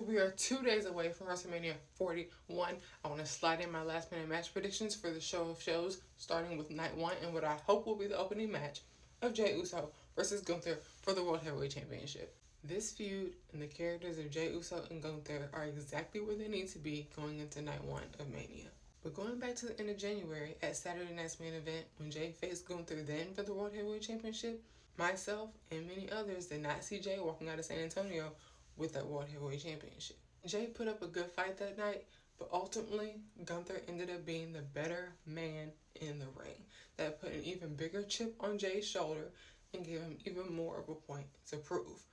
we are 2 days away from WrestleMania 41. I want to slide in my last minute match predictions for the show of shows, starting with night 1 and what I hope will be the opening match of Jey Uso versus Gunther for the World Heavyweight Championship. This feud and the characters of Jey Uso and Gunther are exactly where they need to be going into night 1 of Mania. But going back to the end of January at Saturday night's main event when Jey faced Gunther then for the World Heavyweight Championship, myself and many others did not see Jey walking out of San Antonio with that World Heavyweight Championship. Jey put up a good fight that night, but ultimately Gunther ended up being the better man in the ring. That put an even bigger chip on Jey's shoulder and gave him even more of a point to prove.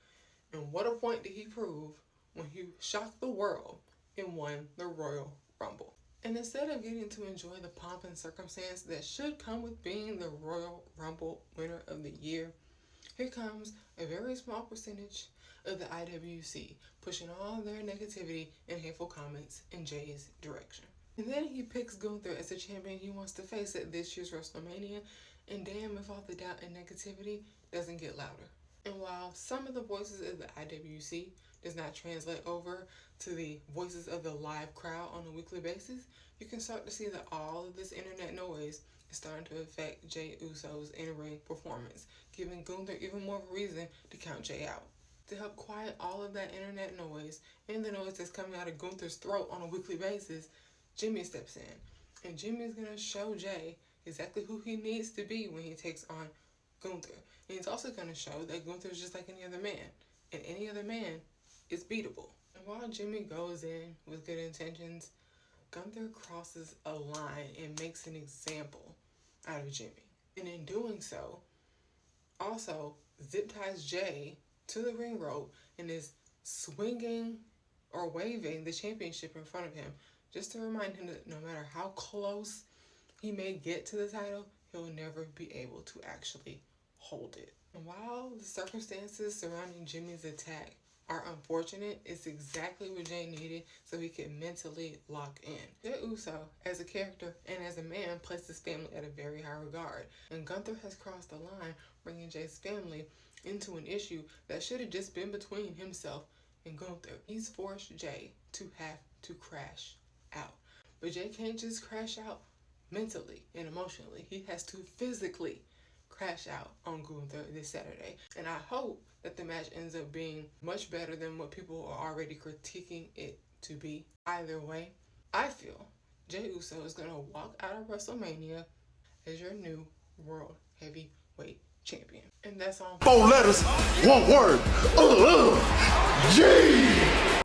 And what a point did he prove when he shocked the world and won the Royal Rumble. And instead of getting to enjoy the pomp and circumstance that should come with being the Royal Rumble winner of the year, here comes a very small percentage of the IWC pushing all their negativity and hateful comments in Jey's direction. And then he picks Gunther as the champion he wants to face at this year's WrestleMania, and damn if all the doubt and negativity doesn't get louder. And while some of the voices of the IWC does not translate over to the voices of the live crowd on a weekly basis, you can start to see that all of this internet noise is starting to affect Jey Uso's in-ring performance, giving Gunther even more of a reason to count Jey out. To help quiet all of that internet noise and the noise that's coming out of Gunther's throat on a weekly basis, Jimmy steps in. And Jimmy's going to show Jey exactly who he needs to be when he takes on Gunther. And he's also going to show that Gunther's just like any other man. And any other man is beatable. And while Jimmy goes in with good intentions, Gunther crosses a line and makes an example out of Jimmy. And in doing so, also zip ties Jey to the ring rope and is swinging or waving the championship in front of him, just to remind him that no matter how close he may get to the title, he'll never be able to actually hold it. And while the circumstances surrounding Jimmy's attack are unfortunate, it's exactly what Jey needed so he could mentally lock in. Jey Uso, as a character and as a man, placed his family at a very high regard. And Gunther has crossed the line, bringing Jey's family into an issue that should have just been between himself and Gunther. He's forced Jey to have to crash out. But Jey can't just crash out mentally and emotionally. He has to physically crash out on Gunther this Saturday. And I hope that the match ends up being much better than what people are already critiquing it to be. Either way, I feel Jey Uso is going to walk out of WrestleMania as your new World Heavyweight Champion. And that's on 4 letters, 1 word. Jey!